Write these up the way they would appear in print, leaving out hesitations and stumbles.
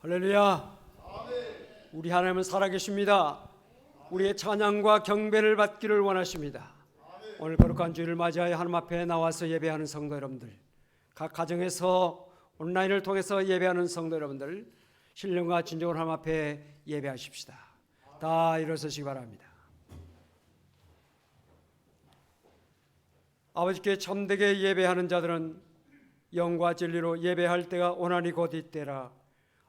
할렐루야. 우리 하나님은 살아계십니다. 우리의 찬양과 경배를 받기를 원하십니다. 오늘 거룩한 주일을 맞이하여 하나님 앞에 나와서 예배하는 성도 여러분들, 각 가정에서 온라인을 통해서 예배하는 성도 여러분들, 신령과 진정으로 하나님 앞에 예배하십시다. 다 일어서시기 바랍니다. 아버지께 참되게 예배하는 자들은 영과 진리로 예배할 때가 오나니 곧 이때라.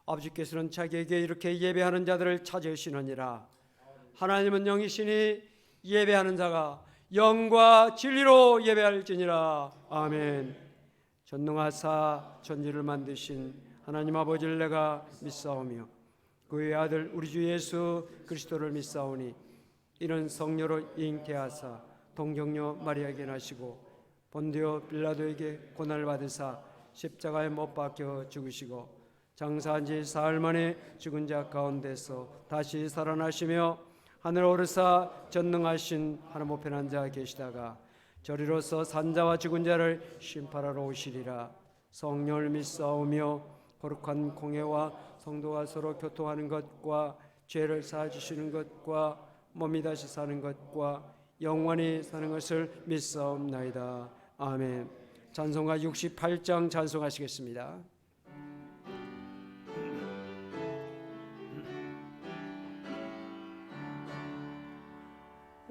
아버지께서는 자기에게 이렇게 예배하는 자들을 찾으시느니라. 하나님은 영이시니 예배하는 자가 영과 진리로 예배할지니라. 아멘. 전능하사 천지를 만드신 하나님 아버지를 내가 믿사오며 그의 아들 우리 주 예수 그리스도를 믿사오니 이는 성령으로 잉태하사 동정녀 마리아에게 나시고 본디오 빌라도에게 고난을 받으사 십자가에 못 박혀 죽으시고 장사한 지 사흘 만에 죽은 자 가운데서 다시 살아나시며 하늘 오르사 전능하신 하나님 우편한 자 계시다가 저리로서 산자와 죽은 자를 심판하러 오시리라. 성령을 믿사오며 거룩한 공회와 성도가 서로 교통하는 것과 죄를 사하주시는 것과 몸이 다시 사는 것과 영원히 사는 것을 믿사옵나이다. 아멘. 찬송가 68장 찬송하시겠습니다.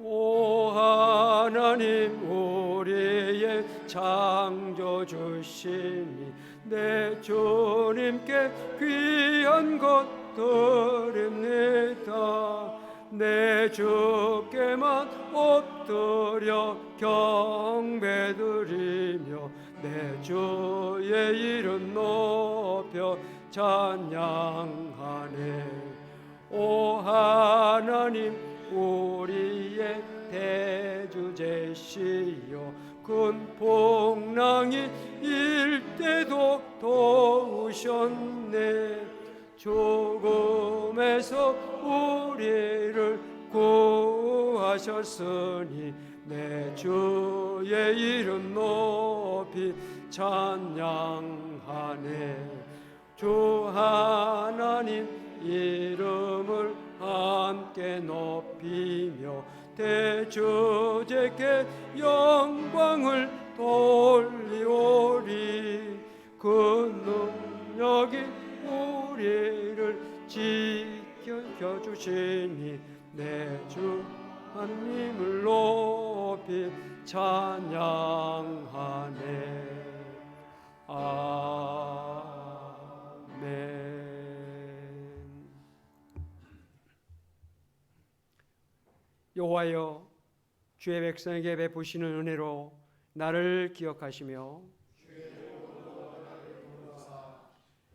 오 하나님 우리의 창조주시니 내 주님께 귀한 것 드립니다. 내 주께만 엎드려 경배드리며 내 주의 이름 높여 찬양하네. 오 하나님 우리의 대주제시여 큰 풍랑이 일 때도 도우셨네. 죽음에서 우리를 구하셨으니 내 주의 이름 높이 찬양하네. 주 하나님 이름을 함께 높이며 대주제께 영광을 돌리오리. 그 능력이 우리를 지켜주시니 내 주 하나님을 높이 찬양하네. 아멘. 여호와여 주의 백성에게 베푸시는 은혜로 나를 기억하시며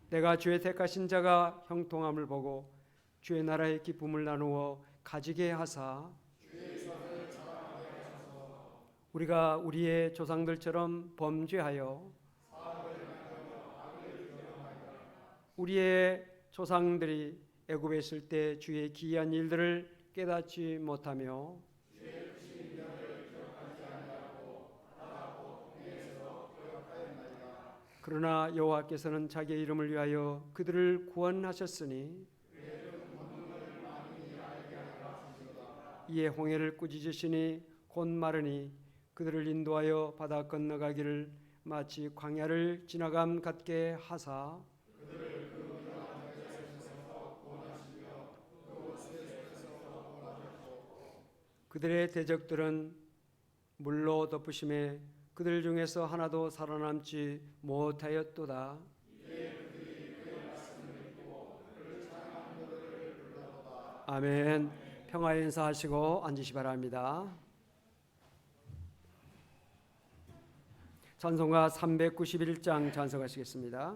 내가 주의 택하신 자가 형통함을 보고 주의 나라의 기쁨을 나누어 가지게 하사 우리가 우리의 조상들처럼 범죄하여 우리의 조상들이 애굽에 있을 때 주의 기이한 일들을 깨닫지 못하며 그러나 여호와께서는 자기의 이름을 위하여 그들을 구원하셨으니 이에 홍해를 꾸짖으시니 곧 마르니 그들을 인도하여 바다 건너가기를 마치 광야를 지나감 같게 하사 그들의 대적들은 물로 덮으심에 그들 중에서 하나도 살아남지 못하였도다. 아멘. 평화의 인사하시고 앉으시 바랍니다. 찬송가 391장 찬송하시겠습니다.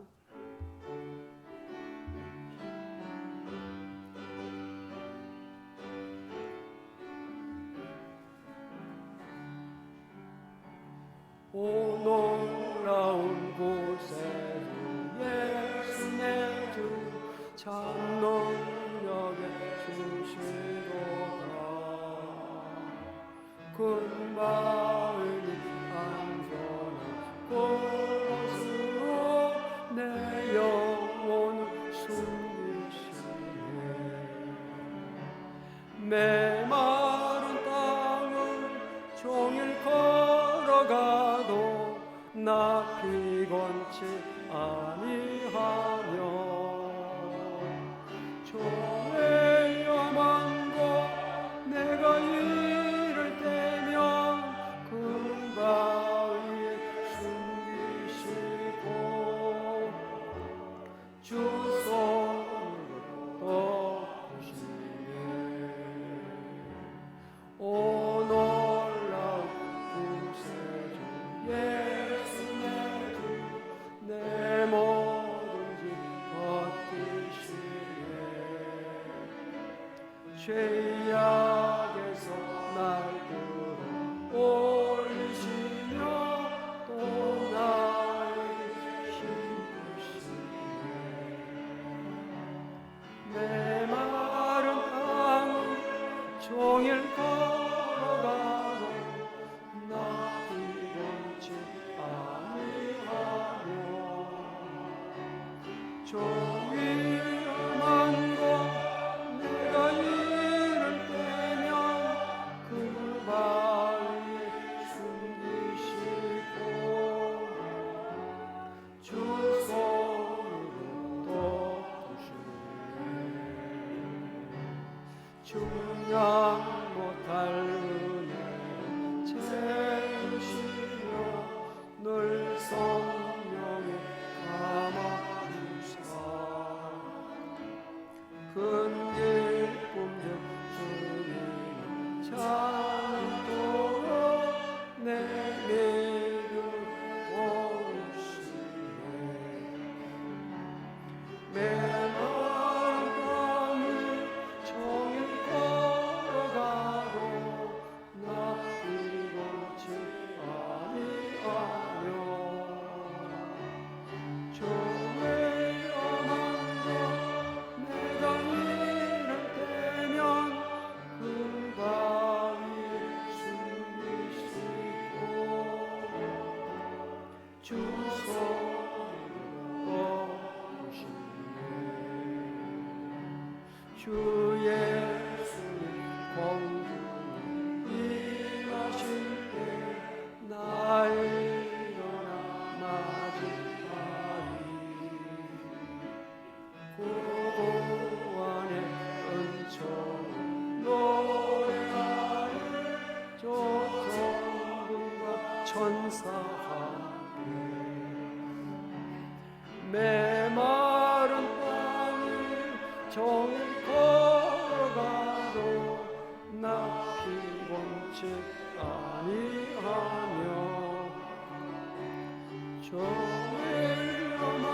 오 놀라운 곳에 예수 내 주 참 능력에 주시도다. 큰 마음이 안전한 곳으로 내 영혼을 숨기 메마른 땅을 종일 걸어가도 나 피곤치 아니하며 종의 염원고 내가 이를 때면 그 바위에 숨기시고 주 손으로 덮으시네. 오 놀라운 구세주 예수 내 모든 짐 벗기시네. 죄악에서 날 끌어올리시며 또 나에게 힘 주시네. 메마른 땅을 종일 걸어가도 나 피곤치 아니하며 종이 험한 곳 내가 이를 때면 그 바위에 숨기시고 주 손으로 덮으시네. 중량 못할 은혜 채우시며 늘 성령에 감아주사 큰 기쁨 중 주님 참도록 내 믿음 도우시네. 메마른 땅을 종일 걸어가도 나 피곤치 아니하며 종의 엄한 것 내가 이를 때면 그 바위에 숨기시고 주 손으로 덮으시네. 주 예수님 공중에 임하실 때 나 일어나 맞이하리. 구원의 은총을 노래하리. 조성군과 천사 함께 메마른 땅을 종일 걸어가도 나 피곤치 아니하며 종일 험한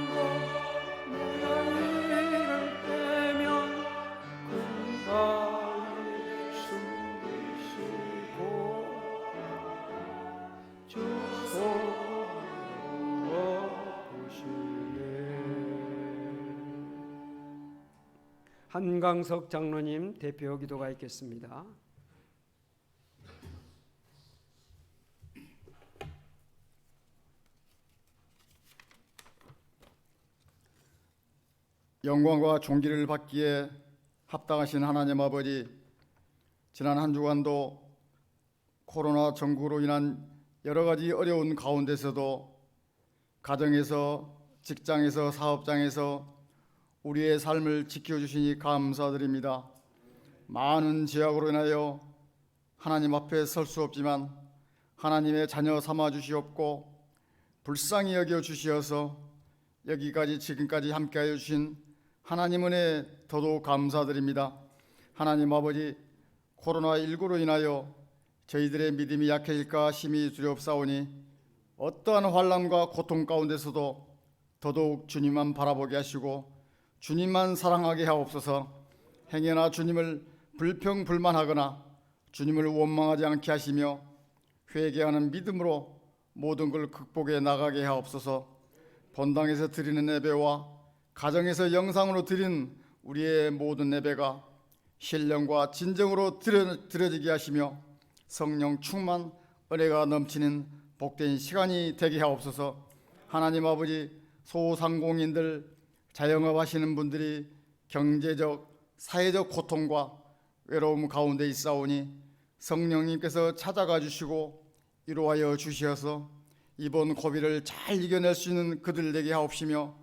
곳 내가 이를 때면 그 바위에 숨기시고 주 손으로 덮으시네. 한강석 장로님 대표 기도가 있겠습니다. 영광과 존귀를 받기에 합당하신 하나님 아버지, 지난 한 주간도 코로나 전국으로 인한 여러 가지 어려운 가운데서도 가정에서, 직장에서, 사업장에서 우리의 삶을 지켜주시니 감사드립니다. 많은 죄악으로 인하여 하나님 앞에 설 수 없지만 하나님의 자녀 삼아 주시옵고 불쌍히 여겨 주시어서 여기까지 지금까지 함께하여 주신 하나님 은혜 더더욱 감사드립니다. 하나님 아버지, 코로나19로 인하여 저희들의 믿음이 약해질까 심히 두렵사오니 어떠한 환난과 고통 가운데서도 더더욱 주님만 바라보게 하시고 주님만 사랑하게 하옵소서. 행여나 주님을 불평불만하거나 주님을 원망하지 않게 하시며 회개하는 믿음으로 모든 걸 극복해 나가게 하옵소서. 본당에서 드리는 예배와 가정에서 영상으로 드리는 우리의 모든 예배가 신령과 진정으로 드려지게 하시며 성령 충만 은혜가 넘치는 복된 시간이 되게 하옵소서. 하나님 아버지, 소상공인들, 자영업 하시는 분들이 경제적, 사회적 고통과 외로움 가운데 있사오니 성령님께서 찾아가 주시고 위로하여 주시어서 이번 고비를 잘 이겨낼 수 있는 그들 되게 하옵시며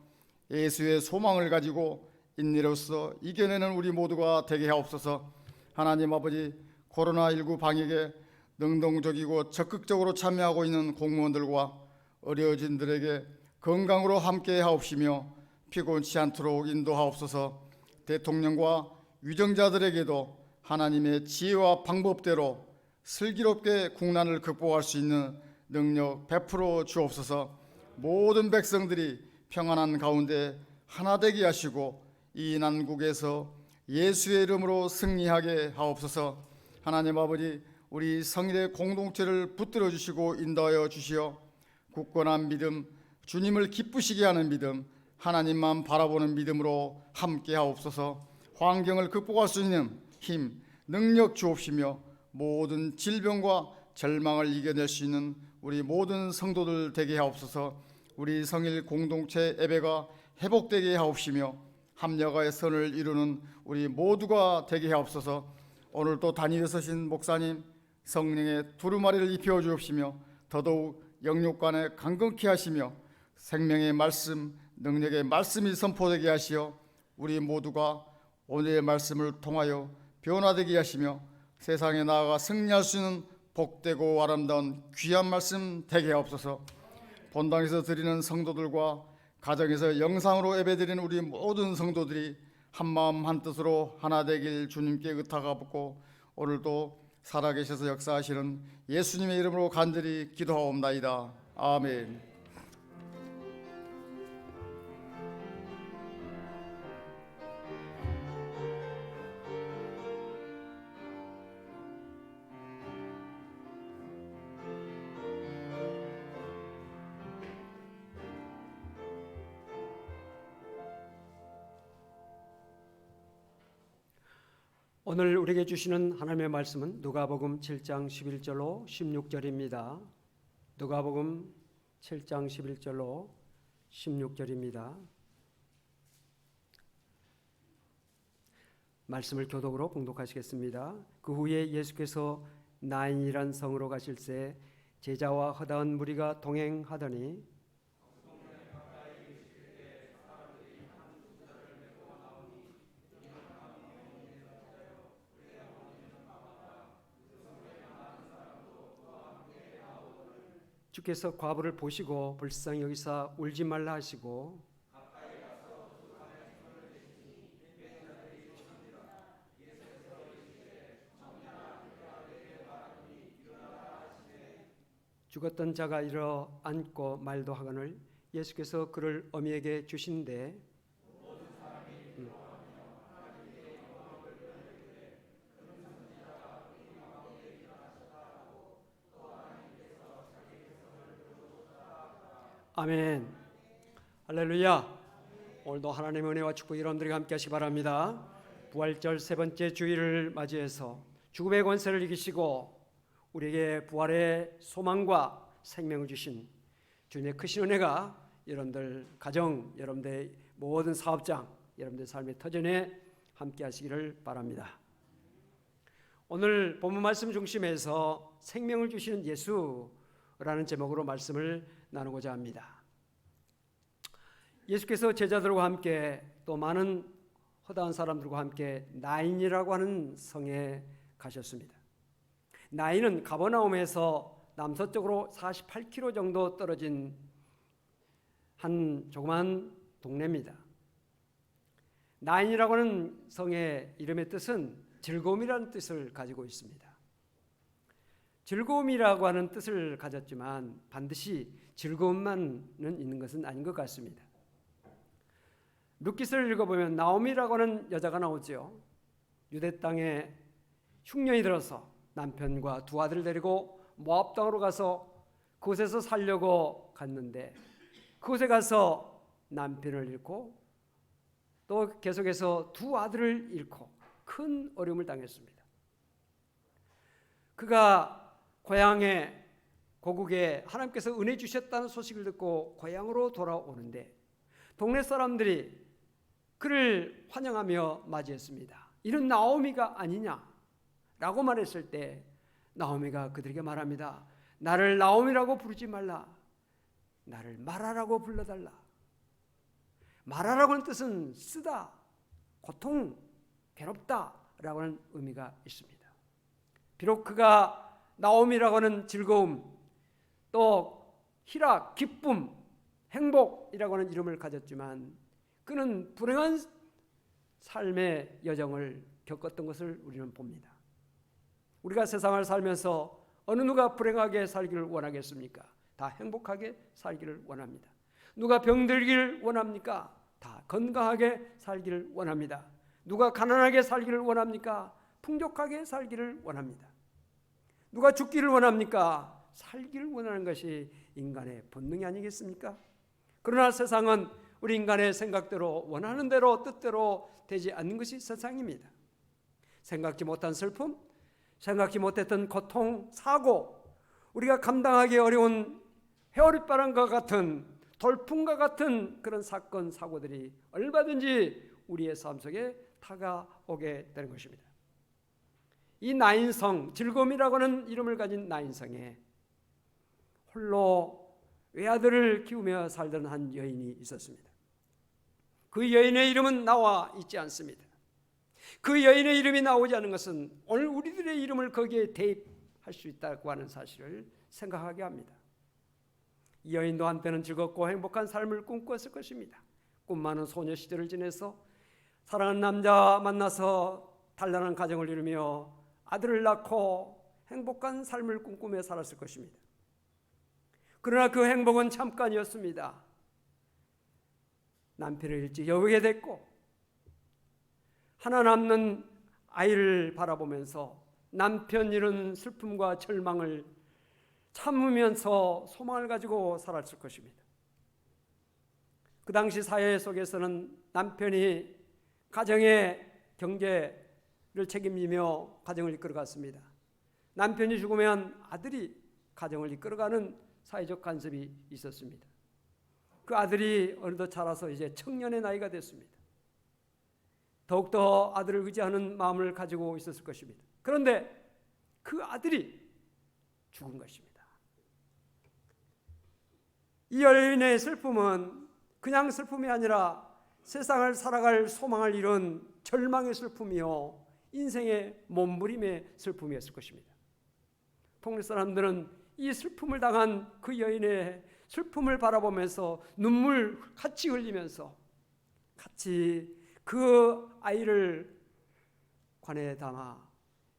예수의 소망을 가지고 인내로서 이겨내는 우리 모두가 되게 하옵소서. 하나님 아버지, 코로나19 방역에 능동적이고 적극적으로 참여하고 있는 공무원들과 의료진들에게 건강으로 함께 하옵시며 피곤치 않도록 인도하옵소서. 대통령과 위정자들에게도 하나님의 지혜와 방법대로 슬기롭게 국난을 극복할 수 있는 능력 베풀어 주옵소서. 모든 백성들이 평안한 가운데 하나 되게 하시고 이 난국에서 예수의 이름으로 승리하게 하옵소서. 하나님 아버지, 우리 성일의 공동체를 붙들어 주시고 인도하여 주시어 굳건한 믿음, 주님을 기쁘시게 하는 믿음, 하나님만 바라보는 믿음으로 함께 하옵소서. 환경을 극복할 수 있는 힘, 능력 주옵시며 모든 질병과 절망을 이겨낼 수 있는 우리 모든 성도들 되게 하옵소서. 우리 성일 공동체 예배가 회복되게 하옵시며 합력의 선을 이루는 우리 모두가 되게 하옵소서. 오늘도 단위에 서신 목사님 성령의 두루마리를 입혀 주옵시며 더더욱 영육간에 강건케 하시며 생명의 말씀, 능력의 말씀이 선포되게 하시어 우리 모두가 오늘의 말씀을 통하여 변화되게 하시며 세상에 나아가 승리할 수 있는 복되고 아름다운 귀한 말씀 되게 하옵소서. 본당에서 드리는 성도들과 가정에서 영상으로 예배드리는 우리 모든 성도들이 한마음 한뜻으로 하나 되길 주님께 의탁하고 오늘도 살아계셔서 역사하시는 예수님의 이름으로 간절히 기도하옵나이다. 아멘. 오늘 우리에게 주시는 하나님의 말씀은 누가복음 7장 11절로 16절입니다. 누가복음 7장 11절로 16절입니다. 말씀을 교독으로 봉독하시겠습니다. 그 후에 예수께서 나인이란 성으로 가실새 제자와 허다한 무리가 동행하더니 주께서 과부를 보시고 불쌍히 여기사 울지 말라 하시고 죽었던 자가 일어 앉고 말도 하거늘 예수께서 그를 어미에게 주신대 아멘. 할렐루야. 오늘도 하나님의 은혜와 축복 여러분들과 함께 하시기 바랍니다. 부활절 세 번째 주일을 맞이해서 죽음의 권세를 이기시고 우리에게 부활의 소망과 생명을 주신 주님의 크신 은혜가 여러분들 가정, 여러분들 모든 사업장, 여러분들 삶의 터전에 함께 하시기를 바랍니다. 오늘 본문 말씀 중심에서 생명을 주시는 예수라는 제목으로 말씀을 나누고자 합니다. 예수께서 제자들과 함께 또 많은 허다한 사람들과 함께 나인이라고 하는 성에 가셨습니다. 나인은 가버나움에서 남서쪽으로 48km 정도 떨어진 한 조그만 동네입니다. 나인이라고 하는 성의 이름의 뜻은 즐거움이라는 뜻을 가지고 있습니다. 즐거움이라고 하는 뜻을 가졌지만 반드시 즐거움만은 있는 것은 아닌 것 같습니다. 룻기서를 읽어보면 나오미라고 하는 여자가 나오죠. 유대 땅에 흉년이 들어서 남편과 두 아들을 데리고 모압 땅으로 가서 그곳에서 살려고 갔는데 그곳에 가서 남편을 잃고 또 계속해서 두 아들을 잃고 큰 어려움을 당했습니다. 그가 고향에 고국에 하나님께서 은혜 주셨다는 소식을 듣고 고향으로 돌아오는데 동네 사람들이 그를 환영하며 맞이했습니다. 이는 나오미가 아니냐? 라고 말했을 때 나오미가 그들에게 말합니다. 나를 나오미라고 부르지 말라. 나를 마라라고 불러달라. 마라라고 하는 뜻은 쓰다, 고통, 괴롭다 라고 하는 의미가 있습니다. 비록 그가 나오미라고 하는 즐거움, 또 희락, 기쁨, 행복이라고 하는 이름을 가졌지만 그는 불행한 삶의 여정을 겪었던 것을 우리는 봅니다. 우리가 세상을 살면서 어느 누가 불행하게 살기를 원하겠습니까? 다 행복하게 살기를 원합니다. 누가 병들기를 원합니까? 다 건강하게 살기를 원합니다. 누가 가난하게 살기를 원합니까? 풍족하게 살기를 원합니다. 누가 죽기를 원합니까? 살기를 원하는 것이 인간의 본능이 아니겠습니까? 그러나 세상은 우리 인간의 생각대로 원하는 대로 뜻대로 되지 않는 것이 세상입니다. 생각지 못한 슬픔, 생각지 못했던 고통, 사고, 우리가 감당하기 어려운 회오리바람과 같은 돌풍과 같은 그런 사건, 사고들이 얼마든지 우리의 삶 속에 다가오게 되는 것입니다. 이 나인성, 즐거움이라고 하는 이름을 가진 나인성에 홀로 외아들을 키우며 살던 한 여인이 있었습니다. 그 여인의 이름은 나와 있지 않습니다. 그 여인의 이름이 나오지 않은 것은 오늘 우리들의 이름을 거기에 대입할 수 있다고 하는 사실을 생각하게 합니다. 이 여인도 한때는 즐겁고 행복한 삶을 꿈꿨을 것입니다. 꿈 많은 소녀 시절을 지내서 사랑하는 남자 만나서 단란한 가정을 이루며 아들을 낳고 행복한 삶을 꿈꾸며 살았을 것입니다. 그러나 그 행복은 잠깐이었습니다. 남편을 일찍 여우게 됐고 하나 남는 아이를 바라보면서 남편 잃은 슬픔과 절망을 참으면서 소망을 가지고 살았을 것입니다. 그 당시 사회 속에서는 남편이 가정의 경제를 책임지며 가정을 이끌어갔습니다. 남편이 죽으면 아들이 가정을 이끌어가는 사회적 간섭이 있었습니다. 그 아들이 어느덧 자라서 이제 청년의 나이가 됐습니다. 더욱더 아들을 의지하는 마음을 가지고 있었을 것입니다. 그런데 그 아들이 죽은 것입니다. 이 여인의 슬픔은 그냥 슬픔이 아니라 세상을 살아갈 소망을 잃은 절망의 슬픔이요 인생의 몸부림의 슬픔이었을 것입니다. 동네 사람들은 이 슬픔을 당한 그 여인의 슬픔을 바라보면서 눈물 같이 흘리면서 같이 그 아이를 관에 담아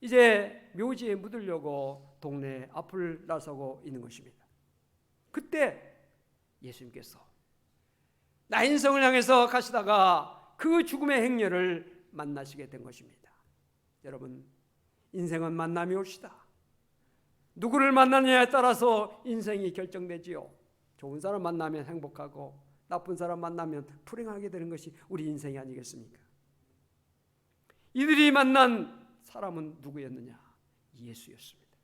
이제 묘지에 묻으려고 동네 앞을 나서고 있는 것입니다. 그때 예수님께서 나인성을 향해서 가시다가 그 죽음의 행렬을 만나시게 된 것입니다. 여러분, 인생은 만남이 옵시다. 누구를 만나느냐에 따라서 인생이 결정되지요. 좋은 사람 만나면 행복하고 나쁜 사람 만나면 불행하게 되는 것이 우리 인생이 아니겠습니까? 이들이 만난 사람은 누구였느냐? 예수였습니다.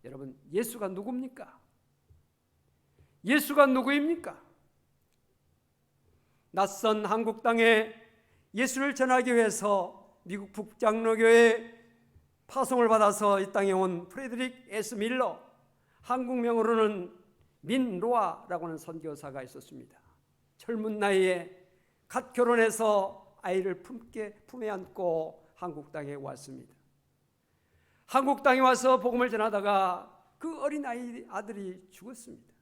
여러분, 예수가 누굽니까? 예수가 누구입니까? 낯선 한국 땅에 예수를 전하기 위해서 미국 북장로교회 파송을 받아서 이 땅에 온 프레드릭 S. 밀러, 한국명으로는 민로아라고 하는 선교사가 있었습니다. 젊은 나이에 갓 결혼해서 아이를 품에 안고 한국 땅에 왔습니다. 한국 땅에 와서 복음을 전하다가 그 어린 아들이 죽었습니다.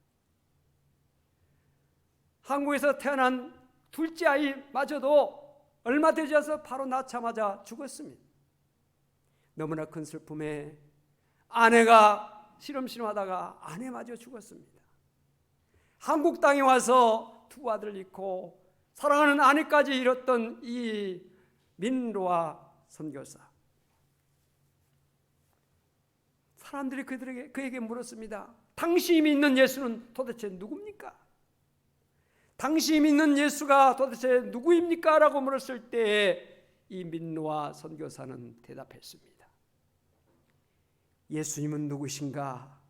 한국에서 태어난 둘째 아이마저도 얼마 되지 않아서 바로 낳자마자 죽었습니다. 너무나 큰 슬픔에 아내가 시름시름하다가 아내마저 죽었습니다. 한국 땅에 와서 두 아들을 잃고 사랑하는 아내까지 잃었던 이 민로아 선교사, 사람들이 그에게 물었습니다. 당신이 믿는 예수는 도대체 누굽니까? 당신이 믿는 예수가 도대체 누구입니까? 라고 물었을 때 이 민로아 선교사는 대답했습니다. 예수님은 누구신가?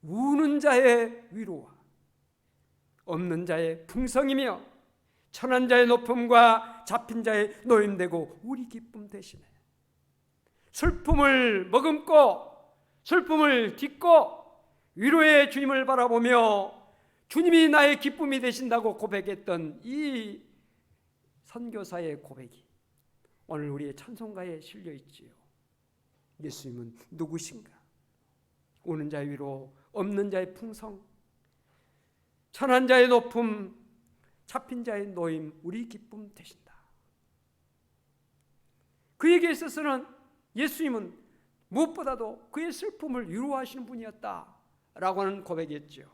우는 자의 위로와 없는 자의 풍성이며 천한 자의 높음과 잡힌 자의 노임되고 우리 기쁨 되시네. 슬픔을 머금고 슬픔을 딛고 위로의 주님을 바라보며 주님이 나의 기쁨이 되신다고 고백했던 이 선교사의 고백이 오늘 우리의 찬송가에 실려 있지요. 예수님은 누구신가? 오는 자의 위로, 없는 자의 풍성, 천한 자의 높음, 잡힌 자의 노임, 우리 기쁨 되신다. 그에게 있어서는 예수님은 무엇보다도 그의 슬픔을 위로하시는 분이었다라고 하는 고백이었죠.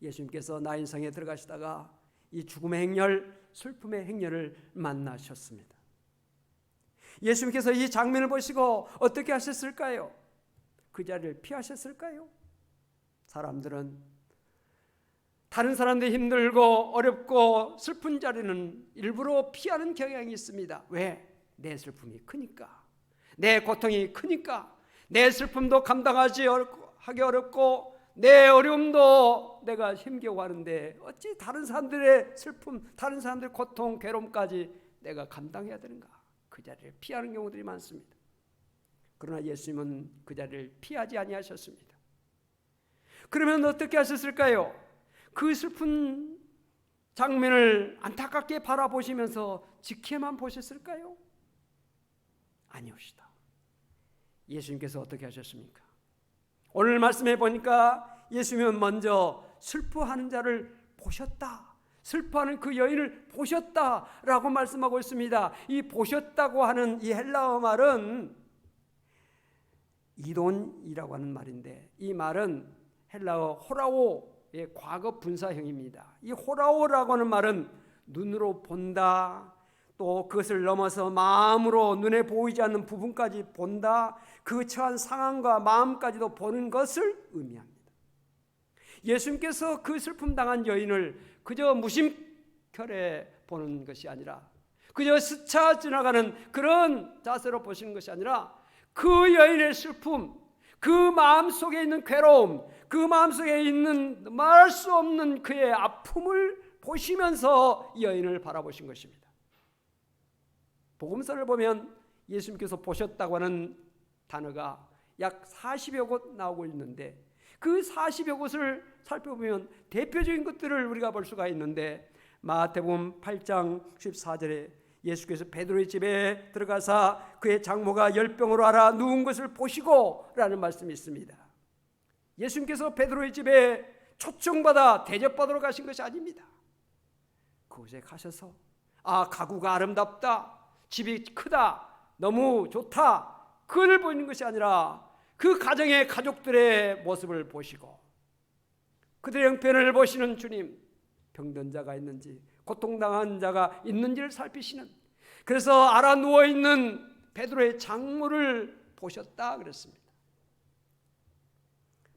예수님께서 나인성에 들어가시다가 이 죽음의 행렬, 슬픔의 행렬을 만나셨습니다. 예수님께서 이 장면을 보시고 어떻게 하셨을까요? 그 자리를 피하셨을까요? 사람들은 다른 사람들이 힘들고 어렵고 슬픈 자리는 일부러 피하는 경향이 있습니다. 왜? 내 슬픔이 크니까, 내 고통이 크니까, 내 슬픔도 감당하기 어렵고 내 어려움도 내가 힘겨워하는데 어찌 다른 사람들의 슬픔, 다른 사람들의 고통, 괴로움까지 내가 감당해야 되는가? 그 자리를 피하는 경우들이 많습니다. 그러나 예수님은 그 자리를 피하지 아니하셨습니다. 그러면 어떻게 하셨을까요? 그 슬픈 장면을 안타깝게 바라보시면서 지켜만 보셨을까요? 아니옵시다. 예수님께서 어떻게 하셨습니까? 오늘 말씀해 보니까 예수님은 먼저 슬퍼하는 자를 보셨다. 슬퍼하는 그 여인을 보셨다라고 말씀하고 있습니다. 이 보셨다고 하는 이 헬라어 말은 이돈이라고 하는 말인데, 이 말은 헬라어 호라오의 과거 분사형입니다. 이 호라오라고 하는 말은 눈으로 본다, 또 그것을 넘어서 마음으로 눈에 보이지 않는 부분까지 본다, 그 처한 상황과 마음까지도 보는 것을 의미합니다. 예수님께서 그 슬픔 당한 여인을 그저 무심결에 보는 것이 아니라, 그저 스쳐 지나가는 그런 자세로 보시는 것이 아니라, 그 여인의 슬픔, 그 마음속에 있는 괴로움, 그 마음속에 있는 말할 수 없는 그의 아픔을 보시면서 이 여인을 바라보신 것입니다. 복음서를 보면 예수님께서 보셨다고 하는 단어가 약 40여 곳 나오고 있는데, 그 40여 곳을 살펴보면 대표적인 것들을 우리가 볼 수가 있는데, 마태복음 8장 14절에 예수께서 베드로의 집에 들어가사 그의 장모가 열병으로 앓아 누운 것을 보시고 라는 말씀이 있습니다. 예수님께서 베드로의 집에 초청받아 대접받으러 가신 것이 아닙니다. 그곳에 가셔서 가구가 아름답다, 집이 크다, 너무 좋다, 그걸 보는 것이 아니라 그 가정의 가족들의 모습을 보시고 그들의 형편을 보시는 주님, 병든 자가 있는지 고통당한 자가 있는지를 살피시는, 그래서 알아 누워있는 베드로의 장모를 보셨다 그랬습니다.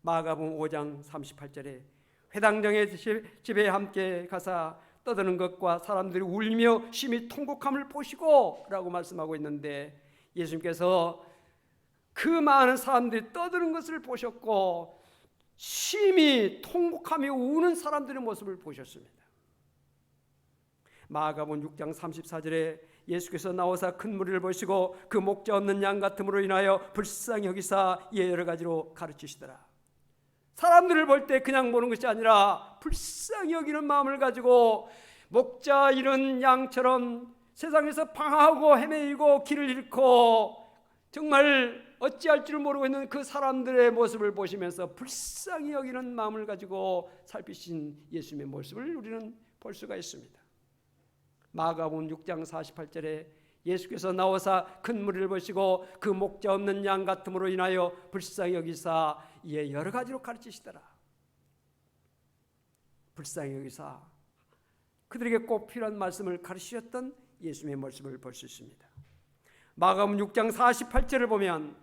마가복음 5장 38절에 회당장의 집에 함께 가사 떠드는 것과 사람들이 울며 심히 통곡함을 보시고 라고 말씀하고 있는데, 예수님께서 그 많은 사람들이 떠드는 것을 보셨고 심히 통곡하며 우는 사람들의 모습을 보셨습니다. 마가복음 6장 34절에 예수께서 나오사 큰 무리를 보시고 그 목자 없는 양 같음으로 인하여 불쌍히 여기사 이에 여러 가지로 가르치시더라. 사람들을 볼 때 그냥 보는 것이 아니라 불쌍히 여기는 마음을 가지고 목자 잃은 양처럼 세상에서 방황하고 헤매이고 길을 잃고 정말 어찌할 줄 모르고 있는 그 사람들의 모습을 보시면서 불쌍히 여기는 마음을 가지고 살피신 예수님의 모습을 우리는 볼 수가 있습니다. 마가복음 6장 48절에 예수께서 나오사 큰 무리를 보시고 그 목자 없는 양 같음으로 인하여 불쌍히 여기사 이에 여러 가지로 가르치시더라. 불쌍히 여기사 그들에게 꼭 필요한 말씀을 가르치셨던 예수님의 모습을 볼 수 있습니다. 마가복음 6장 48절을 보면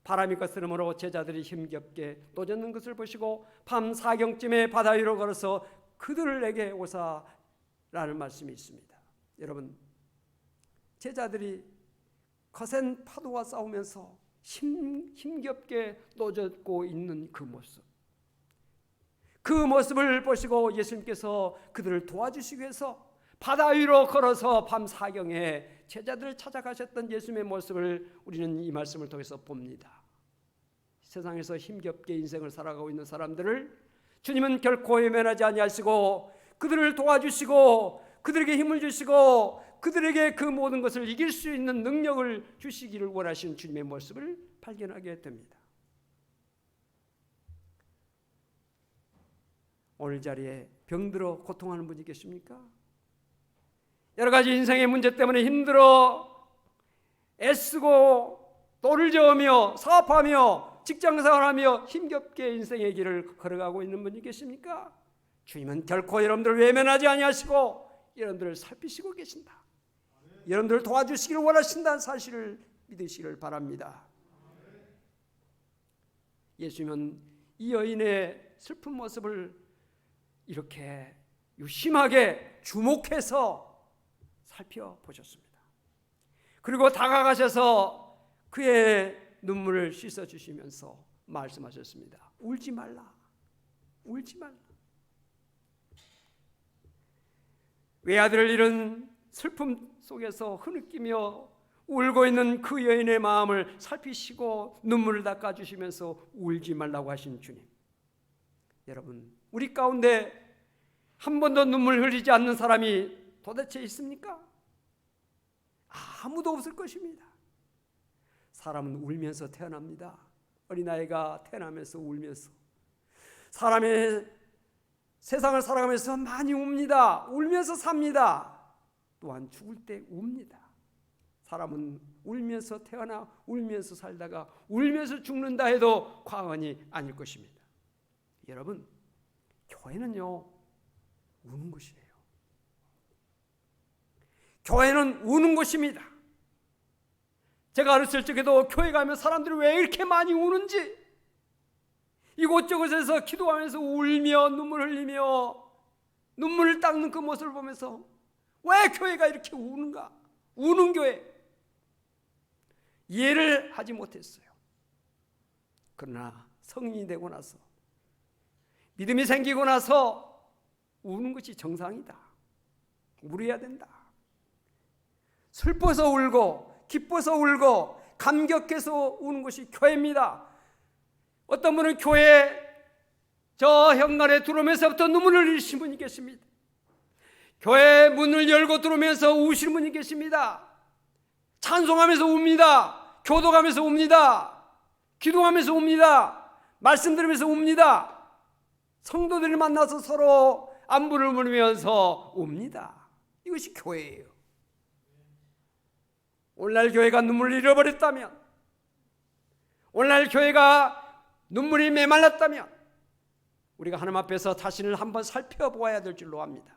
바람이 거스름으로 제자들이 힘겹게 떠졌는 것을 보시고 밤 사경쯤에 바다 위로 걸어서 그들을 내게 오사라는 말씀이 있습니다. 여러분, 제자들이 거센 파도와 싸우면서 힘겹게 떠졌고 있는 그 모습, 그 모습을 보시고 예수님께서 그들을 도와주시기 위해서 바다 위로 걸어서 밤 사경에 제자들을 찾아가셨던 예수님의 모습을 우리는 이 말씀을 통해서 봅니다. 세상에서 힘겹게 인생을 살아가고 있는 사람들을 주님은 결코 외면하지 아니하시고 그들을 도와주시고 그들에게 힘을 주시고 그들에게 그 모든 것을 이길 수 있는 능력을 주시기를 원하시는 주님의 모습을 발견하게 됩니다. 오늘 자리에 병들어 고통하는 분이 계십니까? 여러 가지 인생의 문제 때문에 힘들어 애쓰고 똘을 저으며 사업하며 직장생활하며 힘겹게 인생의 길을 걸어가고 있는 분이 계십니까? 주님은 결코 여러분들을 외면하지 아니하시고 여러분들을 살피시고 계신다. 여러분들을 도와주시기를 원하신다는 사실을 믿으시기를 바랍니다. 예수님은 이 여인의 슬픈 모습을 이렇게 유심하게 주목해서 살펴보셨습니다. 그리고 다가가셔서 그의 눈물을 씻어주시면서 말씀하셨습니다. 울지 말라. 울지 말라. 외아들을 잃은 슬픔 속에서 흐느끼며 울고 있는 그 여인의 마음을 살피시고 눈물을 닦아주시면서 울지 말라고 하신 주님. 여러분, 우리 가운데 한 번도 눈물 흘리지 않는 사람이 도대체 있습니까? 아무도 없을 것입니다. 사람은 울면서 태어납니다. 어린아이가 태어나면서 울면서 사람의 세상을 살아가면서 많이 웁니다. 울면서 삽니다. 또한 죽을 때 웁니다. 사람은 울면서 태어나 울면서 살다가 울면서 죽는다 해도 과언이 아닐 것입니다. 여러분, 교회는요 우는 곳이에요. 교회는 우는 곳입니다. 제가 어렸을 적에도 교회 가면 사람들이 왜 이렇게 많이 우는지 이곳저곳에서 기도하면서 울며 눈물 흘리며 눈물을 닦는 그 모습을 보면서 왜 교회가 이렇게 우는가? 우는 교회 이해를 하지 못했어요. 그러나 성인이 되고 나서 믿음이 생기고 나서 우는 것이 정상이다. 울어야 된다. 슬퍼서 울고 기뻐서 울고 감격해서 우는 것이 교회입니다. 어떤 분은 교회 저 현관에 들어오면서부터 눈물을 흘리시는 분이 계십니다. 교회 문을 열고 들어오면서 우시는 분이 계십니다. 찬송하면서 웁니다. 교도하면서 웁니다. 기도하면서 웁니다. 말씀 들으면서 웁니다. 성도들을 만나서 서로 안부를 물으면서 웁니다. 이것이 교회예요. 오늘날 교회가 눈물을 잃어버렸다면, 오늘날 교회가 눈물이 메말랐다면 우리가 하나님 앞에서 자신을 한번 살펴보아야 될 줄로 압니다.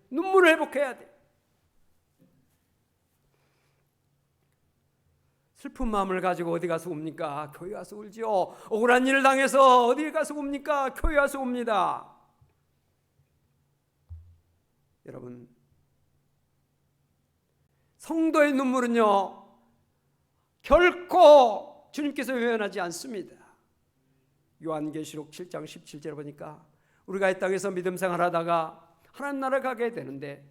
눈물을 회복해야 돼. 슬픈 마음을 가지고 어디 가서 웁니까? 교회 가서 울지요. 억울한 일을 당해서 어디 가서 웁니까? 교회 가서 웁니다. 여러분, 성도의 눈물은요 결코 주님께서 외면하지 않습니다. 요한계시록 7장 17절에 보니까 우리가 이 땅에서 믿음 생활하다가 하나님 나라 가게 되는데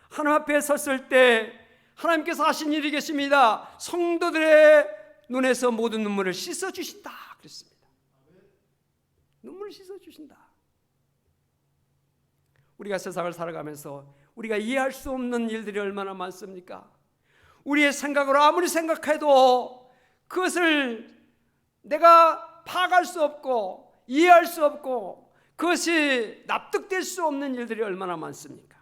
하나님 앞에 섰을 때 하나님께서 하신 일이 계십니다. 성도들의 눈에서 모든 눈물을 씻어주신다 그랬습니다. 눈물을 씻어주신다. 우리가 세상을 살아가면서 우리가 이해할 수 없는 일들이 얼마나 많습니까? 우리의 생각으로 아무리 생각해도 그것을 내가 파악할 수 없고 이해할 수 없고 그것이 납득될 수 없는 일들이 얼마나 많습니까?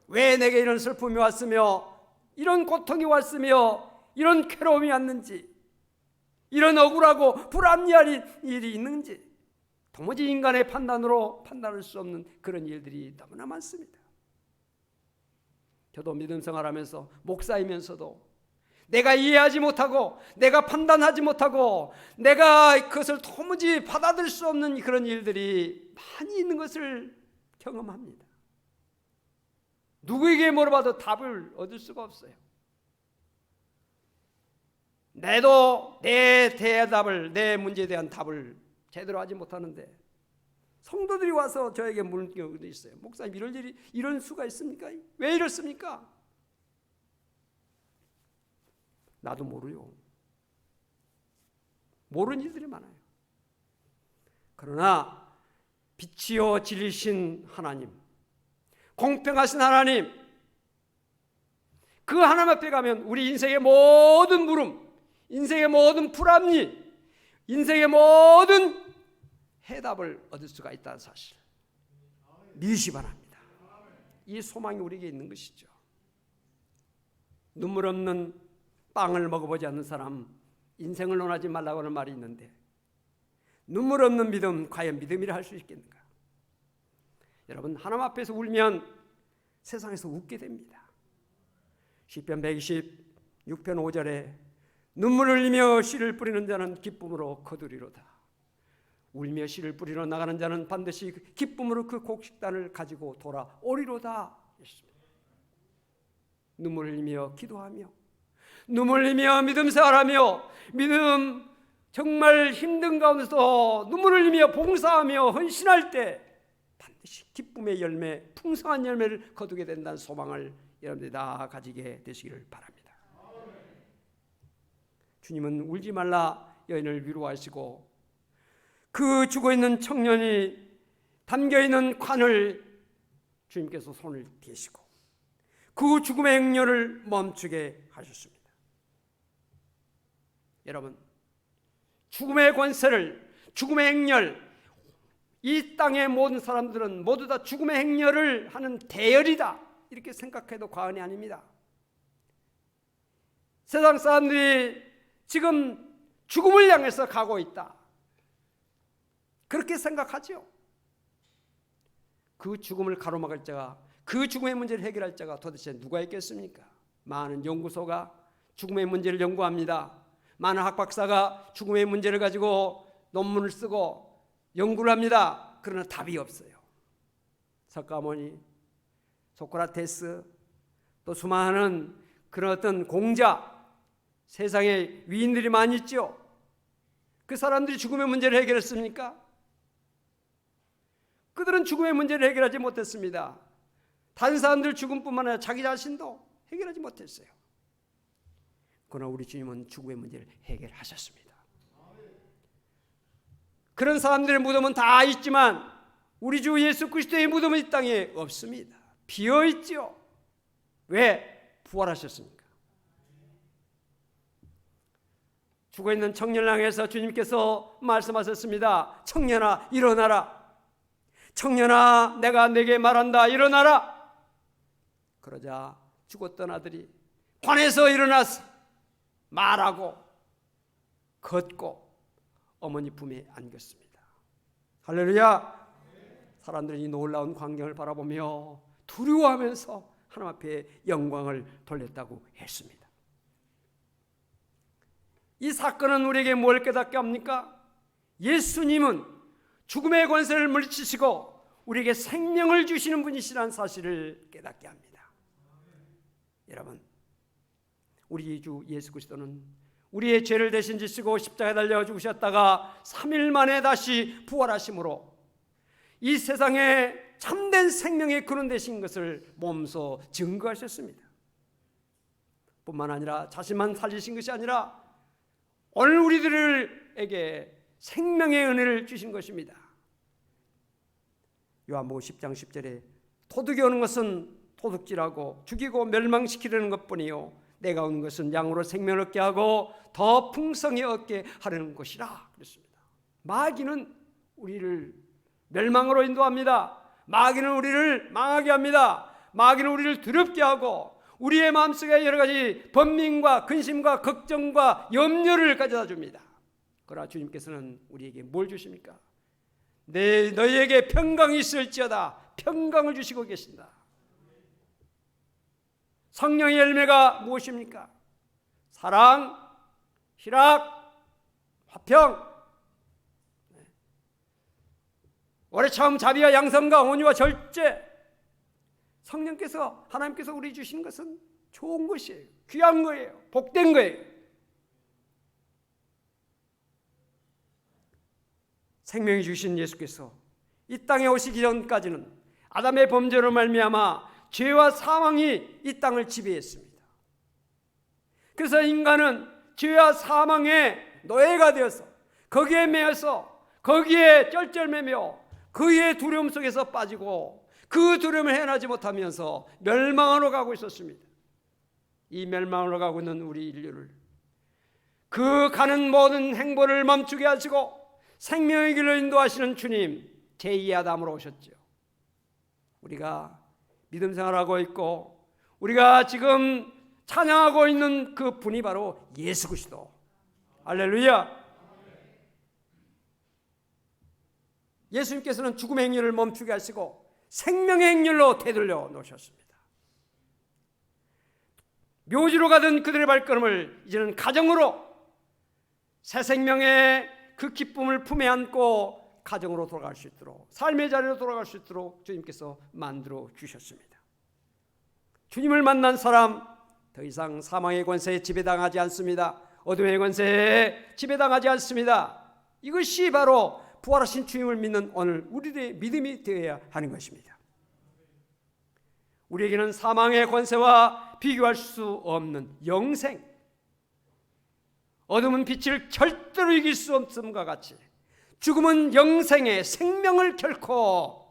왜 내게 이런 슬픔이 왔으며 이런 고통이 왔으며 이런 괴로움이 왔는지, 이런 억울하고 불합리한 일이 있는지 도무지 인간의 판단으로 판단할 수 없는 그런 일들이 너무나 많습니다. 저도 믿음 생활하면서 목사이면서도 내가 이해하지 못하고 내가 판단하지 못하고 내가 그것을 도무지 받아들일 수 없는 그런 일들이 많이 있는 것을 경험합니다. 누구에게 물어봐도 답을 얻을 수가 없어요. 내도 내 대답을, 내 문제에 대한 답을 제대로 하지 못하는데 성도들이 와서 저에게 묻는 경우도 있어요. 목사님, 이런 일이 이런 수가 있습니까? 왜 이렇습니까? 나도 모르요. 모르는 이들이 많아요. 그러나 빛이요 진리신 하나님, 공평하신 하나님, 그 하나님 앞에 가면 우리 인생의 모든 물음, 인생의 모든 불합리, 인생의 모든 해답을 얻을 수가 있다는 사실 믿으시 바랍니다. 이 소망이 우리에게 있는 것이죠. 눈물 없는 빵을 먹어보지 않는 사람 인생을 논하지 말라고 하는 말이 있는데, 눈물 없는 믿음, 과연 믿음이라 할 수 있겠는가? 여러분, 하나님 앞에서 울면 세상에서 웃게 됩니다. 시편 126편 5절에 눈물을 흘리며 씨를 뿌리는 자는 기쁨으로 거두리로다. 울며 씨를 뿌리러 나가는 자는 반드시 기쁨으로 그 곡식단을 가지고 돌아오리로다. 눈물 흘리며 기도하며, 눈물 흘리며 믿음 생활하며, 믿음 정말 힘든 가운데서 눈물을 흘리며 봉사하며 헌신할 때 반드시 기쁨의 열매, 풍성한 열매를 거두게 된다는 소망을 여러분들이 다 가지게 되시기를 바랍니다. 주님은 울지 말라 여인을 위로하시고, 그 죽어있는 청년이 담겨있는 관을 주님께서 손을 대시고 그 죽음의 행렬을 멈추게 하셨습니다. 여러분, 죽음의 권세를, 죽음의 행렬, 이 땅의 모든 사람들은 모두 다 죽음의 행렬을 하는 대열이다, 이렇게 생각해도 과언이 아닙니다. 세상 사람들이 지금 죽음을 향해서 가고 있다, 그렇게 생각하죠. 그 죽음을 가로막을 자가, 그 죽음의 문제를 해결할 자가 도대체 누가 있겠습니까? 많은 연구소가 죽음의 문제를 연구합니다. 많은 학박사가 죽음의 문제를 가지고 논문을 쓰고 연구를 합니다. 그러나 답이 없어요. 석가모니, 소크라테스, 또 수많은 그런 어떤 공자, 세상에 위인들이 많이 있죠. 그 사람들이 죽음의 문제를 해결했습니까? 그들은 죽음의 문제를 해결하지 못했습니다. 다른 사람들 죽음뿐만 아니라 자기 자신도 해결하지 못했어요. 그러나 우리 주님은 죽음의 문제를 해결하셨습니다. 그런 사람들의 무덤은 다 있지만 우리 주 예수 그리스도의 무덤은 이 땅에 없습니다. 비어 있죠. 왜? 부활하셨습니까? 죽어있는 청년을 향해서 주님께서 말씀하셨습니다. 청년아, 일어나라. 청년아, 내가 네게 말한다. 일어나라. 그러자 죽었던 아들이 관에서 일어나서 말하고 걷고 어머니 품에 안겼습니다. 할렐루야. 사람들이 이 놀라운 광경을 바라보며 두려워하면서 하나님 앞에 영광을 돌렸다고 했습니다. 이 사건은 우리에게 뭘 깨닫게 합니까? 예수님은 죽음의 권세를 물리치시고 우리에게 생명을 주시는 분이시라는 사실을 깨닫게 합니다. 여러분, 우리 주 예수 그리스도는 우리의 죄를 대신 지시고 십자가에 달려 죽으셨다가 3일 만에 다시 부활하심으로 이 세상에 참된 생명의 근원 되신 것을 몸소 증거하셨습니다. 뿐만 아니라 자신만 살리신 것이 아니라 오늘 우리들에게 생명의 은혜를 주신 것입니다. 요한복음 10장 10절에 도둑이 오는 것은 도둑질하고 죽이고 멸망시키려는 것뿐이요 내가 온 것은 양으로 생명을 얻게 하고 더 풍성히 얻게 하려는 것이라 그랬습니다. 마귀는 우리를 멸망으로 인도합니다. 마귀는 우리를 망하게 합니다. 마귀는 우리를 두렵게 하고 우리의 마음속에 여러 가지 번민과 근심과 걱정과 염려를 가져다 줍니다. 그러나 주님께서는 우리에게 뭘 주십니까? 너희에게 평강이 있을지어다. 평강을 주시고 계신다. 성령의 열매가 무엇입니까? 사랑, 희락, 화평, 오래 참음, 자비와 양선과 온유와 절제. 성령께서, 하나님께서 우리 주신 것은 좋은 것이에요. 귀한 거예요. 복된 거예요. 생명이 주신 예수께서 이 땅에 오시기 전까지는 아담의 범죄로 말미암아 죄와 사망이 이 땅을 지배했습니다. 그래서 인간은 죄와 사망의 노예가 되어서 거기에 매여서 거기에 쩔쩔매며 그의 두려움 속에서 빠지고 그 두려움을 해나지 못하면서 멸망으로 가고 있었습니다. 이 멸망으로 가고 있는 우리 인류를 그 가는 모든 행보를 멈추게 하시고 생명의 길로 인도하시는 주님 제2의 아담으로 오셨죠. 우리가 믿음 생활하고 있고 우리가 지금 찬양하고 있는 그 분이 바로 예수 그리스도. 할렐루야. 예수님께서는 죽음의 행렬을 멈추게 하시고 생명의 행렬로 되돌려 놓으셨습니다. 묘지로 가던 그들의 발걸음을 이제는 가정으로 새 생명의 그 기쁨을 품에 안고 가정으로 돌아갈 수 있도록 삶의 자리로 돌아갈 수 있도록 주님께서 만들어 주셨습니다. 주님을 만난 사람 더 이상 사망의 권세에 지배당하지 않습니다. 어둠의 권세에 지배당하지 않습니다. 이것이 바로 부활하신 주님을 믿는 오늘 우리의 믿음이 되어야 하는 것입니다. 우리에게는 사망의 권세와 비교할 수 없는 영생, 어둠은 빛을 절대로 이길 수 없음과 같이 죽음은 영생의 생명을 결코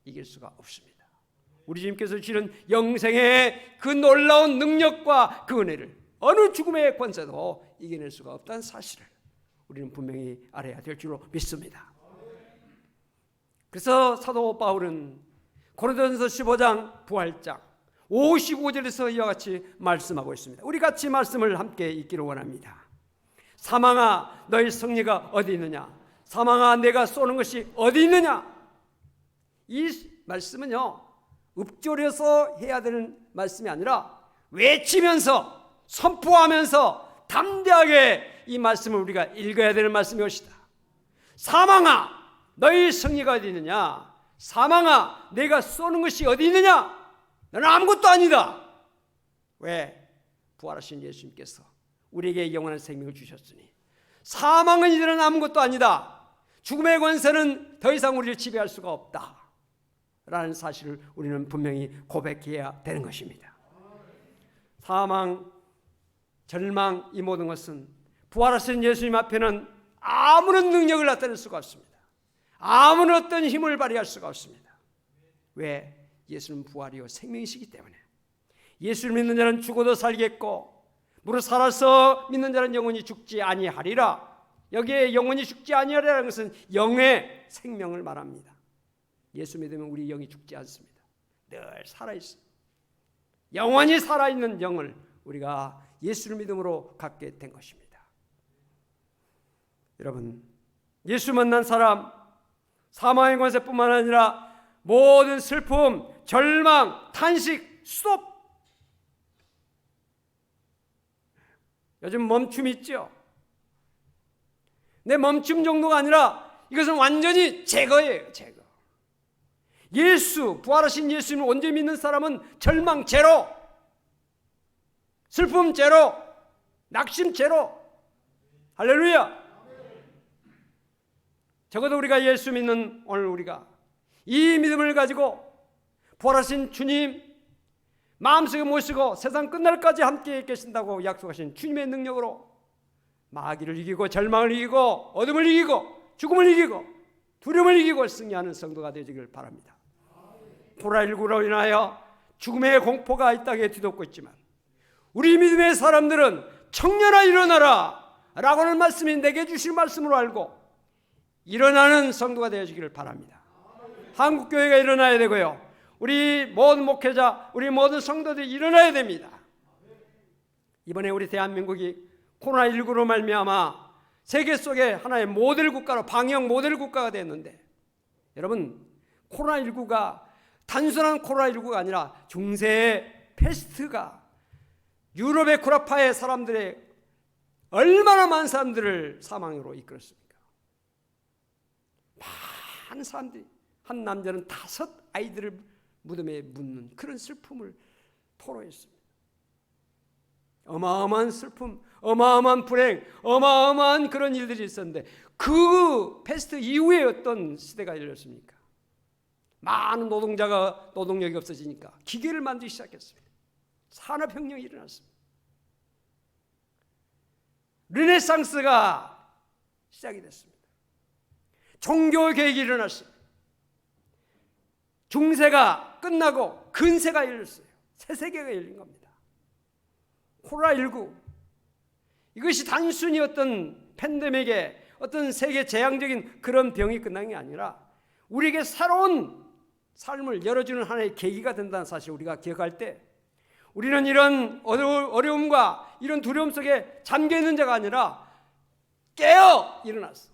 이길 수가 없습니다. 우리 주님께서 주시는 영생의 그 놀라운 능력과 그 은혜를 어느 죽음의 권세도 이겨낼 수가 없다는 사실을 우리는 분명히 알아야 될 줄로 믿습니다. 그래서 사도 바울은 고린도전서 15장 부활장 55절에서 이와 같이 말씀하고 있습니다. 우리 같이 말씀을 함께 읽기를 원합니다. 사망아 너희 승리가 어디 있느냐? 사망아 내가 쏘는 것이 어디 있느냐? 이 말씀은요 읊조려서 해야 되는 말씀이 아니라 외치면서 선포하면서 담대하게 이 말씀을 우리가 읽어야 되는 말씀이었다. 사망아 너희 승리가 어디 있느냐? 사망아 내가 쏘는 것이 어디 있느냐? 너는 아무것도 아니다. 왜? 부활하신 예수님께서 우리에게 영원한 생명을 주셨으니 사망은 이제는 아무것도 아니다. 죽음의 권세는 더 이상 우리를 지배할 수가 없다 라는 사실을 우리는 분명히 고백해야 되는 것입니다. 사망, 절망 이 모든 것은 부활하신 예수님 앞에는 아무런 능력을 나타낼 수가 없습니다. 아무런 어떤 힘을 발휘할 수가 없습니다. 왜? 예수는 부활이요 생명이시기 때문에. 예수를 믿는 자는 죽어도 살겠고 무릇 살아서 믿는 자는 영원히 죽지 아니하리라. 여기에 영원히 죽지 아니하리라는 것은 영의 생명을 말합니다. 예수 믿으면 우리 영이 죽지 않습니다. 늘 살아있습니다. 영원히 살아있는 영을 우리가 예수를 믿음으로 갖게 된 것입니다. 여러분 예수 만난 사람 사망의 권세뿐만 아니라 모든 슬픔, 절망, 탄식, 스톱. 요즘 멈춤 있죠? 내 멈춤 정도가 아니라 이것은 완전히 제거예요. 제거. 예수, 부활하신 예수님을 온전히 믿는 사람은 절망 제로, 슬픔 제로, 낙심 제로. 할렐루야. 적어도 우리가 예수 믿는 오늘 우리가 이 믿음을 가지고 부활하신 주님 마음속에 모시고 세상 끝날까지 함께 계신다고 약속하신 주님의 능력으로 마귀를 이기고 절망을 이기고 어둠을 이기고 죽음을 이기고 두려움을 이기고 승리하는 성도가 되시길 바랍니다. 코로나19로 인하여 죽음의 공포가 이 땅에 뒤덮고 있지만 우리 믿음의 사람들은 청년아 일어나라 라고는 말씀이 내게 주실 말씀으로 알고 일어나는 성도가 되어지기를 바랍니다. 한국교회가 일어나야 되고요. 우리 모든 목회자, 우리 모든 성도들이 일어나야 됩니다. 이번에 우리 대한민국이 코로나19로 말미암아 세계 속에 하나의 모델 국가로 방역 모델 국가가 됐는데 여러분 코로나19가 단순한 코로나19가 아니라 중세의 패스트가 유럽의 구라파의 사람들의 얼마나 많은 사람들을 사망으로 이끌었습니까? 많은 사람들이 한 남자는 5 아이들을 무덤에 묻는 그런 슬픔을 토로했습니다. 어마어마한 슬픔, 어마어마한 불행, 어마어마한 그런 일들이 있었는데 그 패스트 이후에 어떤 시대가 열렸습니까? 많은 노동자가 노동력이 없어지니까 기계를 만들기 시작했습니다. 산업혁명이 일어났습니다. 르네상스가 시작이 됐습니다. 종교 개혁이 일어났습니다. 중세가 끝나고 근세가 열렸어요. 새 세계가 열린 겁니다. 코로나19 이것이 단순히 어떤 팬데믹의 어떤 세계 재앙적인 그런 병이 끝난 게 아니라 우리에게 새로운 삶을 열어주는 하나의 계기가 된다는 사실을 우리가 기억할 때 우리는 이런 어려움과 이런 두려움 속에 잠겨있는 자가 아니라 깨어 일어났어.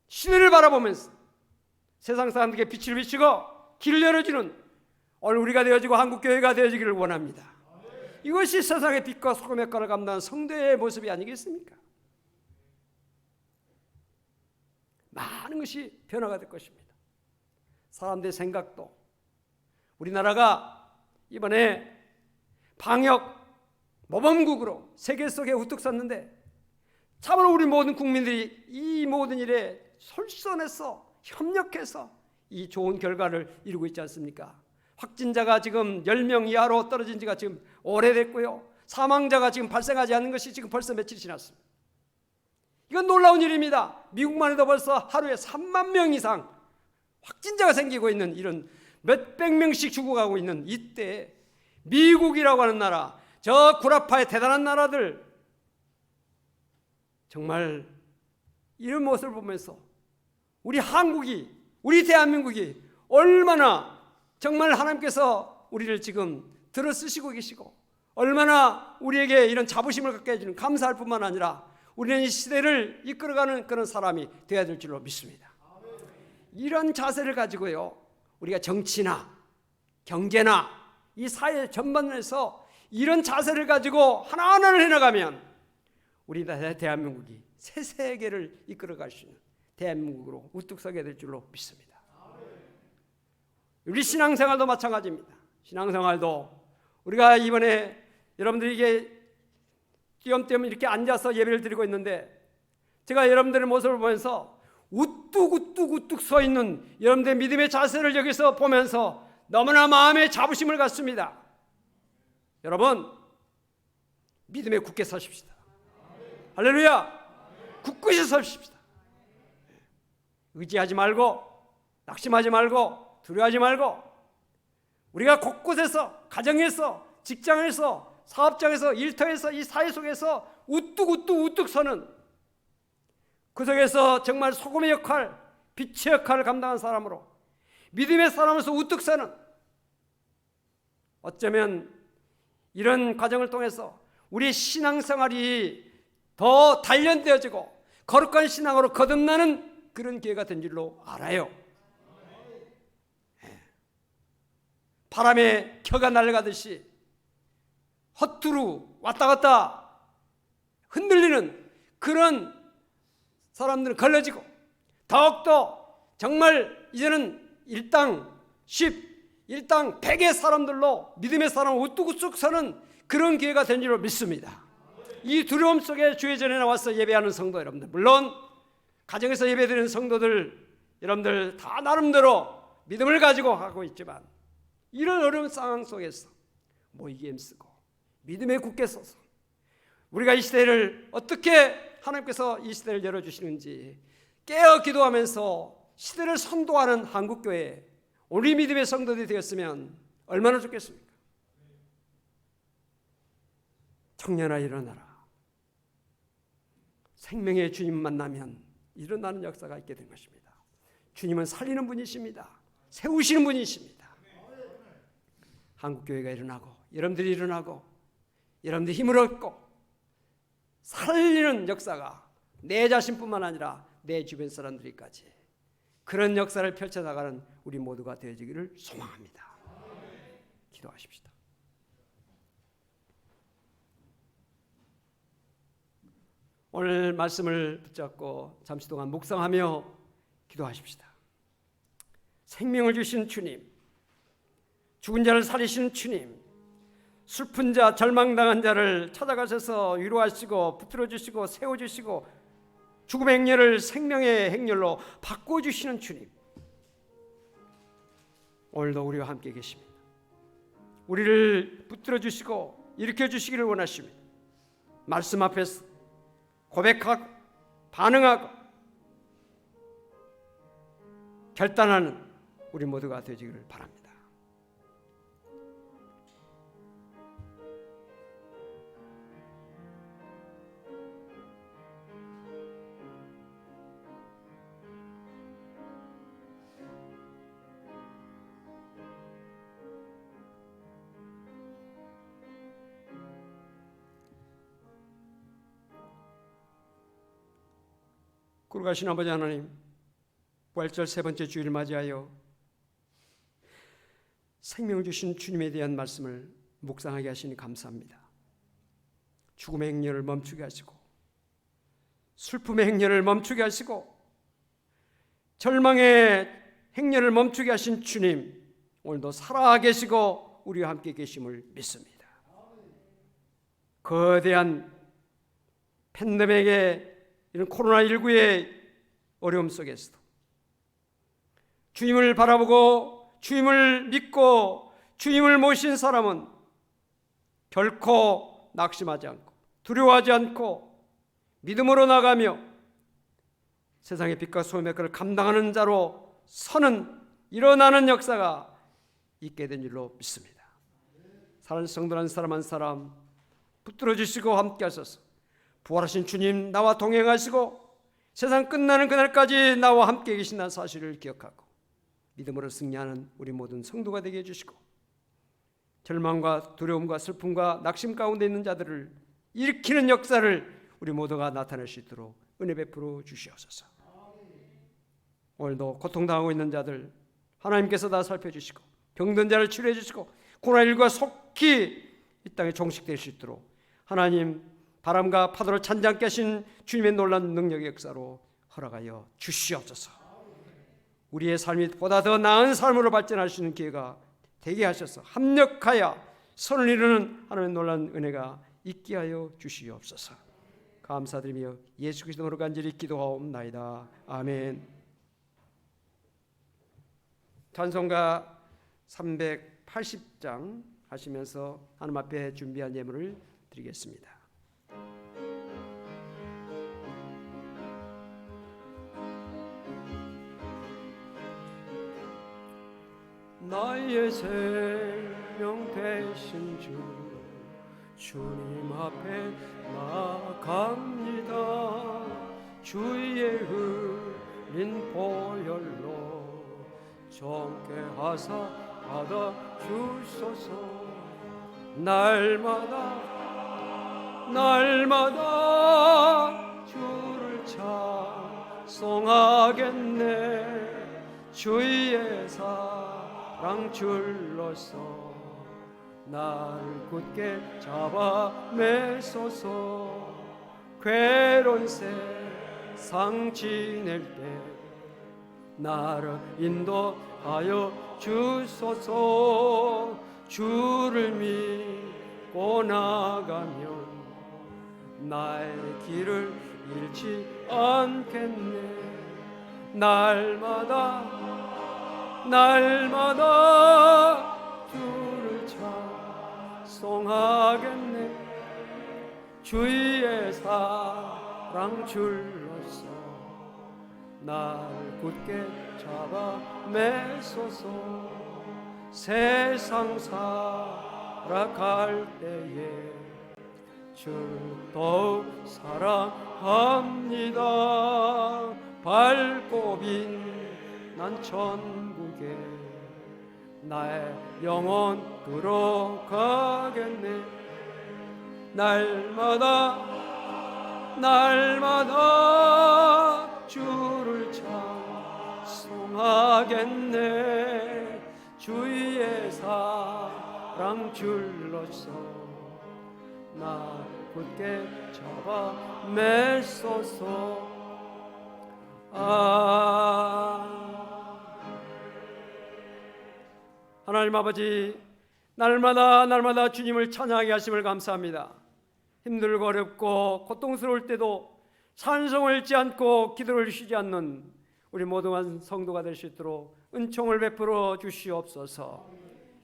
시대를 바라보면서 세상 사람들에게 빛을 비추고 길을 열어주는 오늘 우리가 되어지고 한국교회가 되어지기를 원합니다. 이것이 세상의 빛과 소금의 역할을 감당하는 성도의 모습이 아니겠습니까? 많은 것이 변화가 될 것입니다. 사람들의 생각도 우리나라가 이번에 방역 모범국으로 세계 속에 우뚝 섰는데 참으로 우리 모든 국민들이 이 모든 일에 솔선해서 협력해서 이 좋은 결과를 이루고 있지 않습니까? 확진자가 지금 10명 이하로 떨어진 지가 지금 오래됐고요. 사망자가 지금 발생하지 않는 것이 지금 벌써 며칠 지났습니다. 이건 놀라운 일입니다. 미국만 해도 벌써 하루에 3만 명 이상 확진자가 생기고 있는 이런 몇백 명씩 죽어가고 있는 이때 미국이라고 하는 나라, 저 구라파의 대단한 나라들 정말 이런 모습을 보면서 우리 한국이, 우리 대한민국이 얼마나 정말 하나님께서 우리를 지금 들어쓰시고 계시고 얼마나 우리에게 이런 자부심을 갖게 해주는 감사할 뿐만 아니라 우리는 이 시대를 이끌어가는 그런 사람이 되어야 될 줄로 믿습니다. 이런 자세를 가지고요 우리가 정치나 경제나 이 사회 전반에서 이런 자세를 가지고 하나하나를 해나가면 우리 대한민국이 새 세계를 이끌어갈 수 있는 대한민국으로 우뚝 서게 될 줄로 믿습니다. 우리 신앙생활도 마찬가지입니다. 신앙생활도 우리가 이번에 여러분들이 이게 띄엄띄엄 이렇게 앉아서 예배를 드리고 있는데 제가 여러분들의 모습을 보면서 우뚝 서 있는 여러분들의 믿음의 자세를 여기서 보면서 너무나 마음에 자부심을 갖습니다. 여러분 믿음에 굳게 서십시다. 할렐루야. 굳건히 서십시다. 의지하지 말고 낙심하지 말고 두려워하지 말고 우리가 곳곳에서 가정에서 직장에서 사업장에서 일터에서 이 사회 속에서 우뚝 서는 그 속에서 정말 소금의 역할, 빛의 역할을 감당한 사람으로 믿음의 사람으로서 우뚝 서는 어쩌면 이런 과정을 통해서 우리의 신앙생활이 더 단련되어지고 거룩한 신앙으로 거듭나는 그런 기회가 된 줄로 알아요. 바람에 켜가 날아가듯이 헛두루 왔다 갔다 흔들리는 그런 사람들은 걸러지고 더욱더 정말 이제는 일당 10, 일당 100의 사람들로 믿음의 사람을 우뚝 서는 그런 기회가 된 줄로 믿습니다. 이 두려움 속에 주의 전에 나와서 예배하는 성도 여러분들, 물론 가정에서 예배드리는 성도들 여러분들 다 나름대로 믿음을 가지고 하고 있지만 이런 어려운 상황 속에서 모이기 힘쓰고 믿음에 굳게 서서 우리가 이 시대를 어떻게 하나님께서 이 시대를 열어주시는지 깨어 기도하면서 시대를 선도하는 한국교회 우리 믿음의 성도들이 되었으면 얼마나 좋겠습니까? 청년아 일어나라. 생명의 주님 만나면 일어나는 역사가 있게 된 것입니다. 주님은 살리는 분이십니다. 세우시는 분이십니다. 한국교회가 일어나고 여러분들이 일어나고 여러분들이 힘을 얻고 살리는 역사가 내 자신뿐만 아니라 내 주변 사람들까지 그런 역사를 펼쳐나가는 우리 모두가 되어지기를 소망합니다. 기도하십시다. 오늘 말씀을 붙잡고 잠시 동안 묵상하며 기도하십시다. 생명을 주신 주님, 죽은 자를 살리시는 주님, 슬픈 자, 절망당한 자를 찾아가셔서 위로하시고 붙들어주시고 세워주시고 죽음의 행렬을 생명의 행렬로 바꿔주시는 주님, 오늘도 우리와 함께 계십니다. 우리를 붙들어주시고 일으켜주시기를 원하십니다. 말씀 앞에서 고백하고 반응하고 결단하는 우리 모두가 되기를 바랍니다. 거룩하신 아버지 하나님, 부활절 세 번째 주일을 맞이하여 생명을 주신 주님에 대한 말씀을 묵상하게 하시니 감사합니다. 죽음의 행렬을 멈추게 하시고 슬픔의 행렬을 멈추게 하시고 절망의 행렬을 멈추게 하신 주님, 오늘도 살아계시고 우리와 함께 계심을 믿습니다. 거대한 팬데믹의 이런 코로나19의 어려움 속에서도 주님을 바라보고 주님을 믿고 주님을 모신 사람은 결코 낙심하지 않고 두려워하지 않고 믿음으로 나가며 세상의 빛과 소금의 것을 감당하는 자로 서는 일어나는 역사가 있게 된 줄로 믿습니다. 사랑하는 성도 한 사람 한 사람 붙들어 주시고 함께 하소서. 부활하신 주님 나와 동행하시고 세상 끝나는 그날까지 나와 함께 계신다는 사실을 기억하고 믿음으로 승리하는 우리 모든 성도가 되게 해주시고 절망과 두려움과 슬픔과 낙심 가운데 있는 자들을 일으키는 역사를 우리 모두가 나타낼 수 있도록 은혜 베풀어 주시옵소서. 오늘도 고통당하고 있는 자들 하나님께서 다 살펴주시고 병든 자를 치료해 주시고 코로나19가 속히 이 땅에 종식될 수 있도록 하나님 바람과 파도를 찬장케 하신 주님의 놀라운 능력의 역사로 허락하여 주시옵소서. 우리의 삶이 보다 더 나은 삶으로 발전할 수 있는 기회가 되게 하셔서 합력하여 선을 이루는 하나님의 놀라운 은혜가 있게 하여 주시옵소서. 감사드리며 예수 그리스도로 간절히 기도하옵나이다. 아멘. 찬송가 380장 하시면서 하나님 앞에 준비한 예물을 드리겠습니다. 나의 생명 되신 주 주님 앞에 나갑니다. 주의 흘린 보혈로 정케 하사 받아 주소서. 날마다 주를 찬송하겠네. 주의 사랑 줄로서 나를 굳게 잡아 매소서. 괴로운 세상 지낼 때 나를 인도하여 주소서. 주를 믿고 나가면 나의 길을 잃지 않겠네. 날마다 주를 찬송하겠네. 주의 사랑 줄로서 나를 굳게 잡아 매소서. 세상 살아갈 때에 주를 더욱 사랑합니다. 밝고 빛난 천국에 나의 영혼 들어가겠네. 날마다 주를 찬송하겠네. 주의 사랑 줄로서 나 굳게 잡아 매소서. 하나님 아버지, 날마다 주님을 찬양하게 하심을 감사합니다. 힘들고 어렵고 고통스러울 때도 찬송을 잃지 않고 기도를 쉬지 않는 우리 모든 성도가 될 수 있도록 은총을 베풀어 주시옵소서.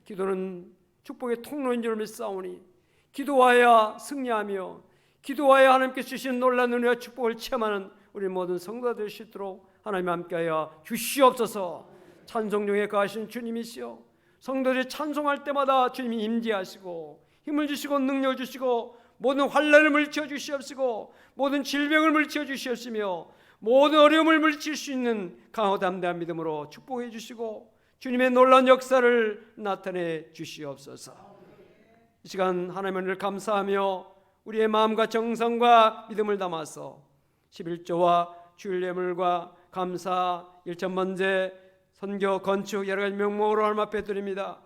기도는 축복의 통로인 줄 믿사오니 기도하여 승리하며 기도하여 하나님께서 주신 놀라운 은혜와 축복을 체험하는 우리 모든 성도들 수 있도록 하나님 함께하여 주시옵소서. 찬송 중에 거하신 주님이시여, 성도들이 찬송할 때마다 주님이 임재하시고 힘을 주시고 능력을 주시고 모든 환난을 물리쳐 주시옵시고 모든 질병을 물리쳐 주시옵시며 모든 어려움을 물리칠 수 있는 강하고 담대한 믿음으로 축복해 주시고 주님의 놀라운 역사를 나타내 주시옵소서. 이 시간 하나님의 은혜를 감사하며 우리의 마음과 정성과 믿음을 담아서 11조와 주일 예물과 감사, 일천번제, 선교, 건축 여러 가지 명목으로 하나님 앞에 드립니다.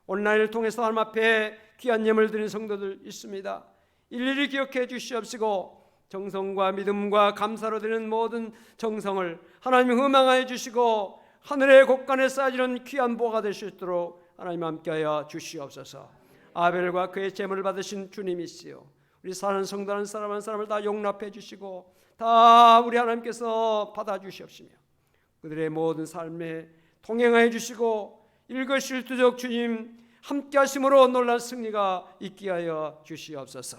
온라인을 통해서 하나님 앞에 귀한 예물 드린 성도들 있습니다. 일일이 기억해 주시옵시고 정성과 믿음과 감사로 드리는 모든 정성을 하나님이 흠망하여 주시고 하늘의 곳간에 쌓여지는 귀한 보가 될 수 있도록 하나님 함께하여 주시옵소서. 아벨과 그의 제물을 받으신 주님이시여, 우리 사는 성도 한 사람 한 사람을 다 용납해 주시고 다 우리 하나님께서 받아주시옵시며 그들의 모든 삶에 동행하여 주시고 일거실투족 주님 함께 하심으로 놀란 승리가 있게 하여 주시옵소서.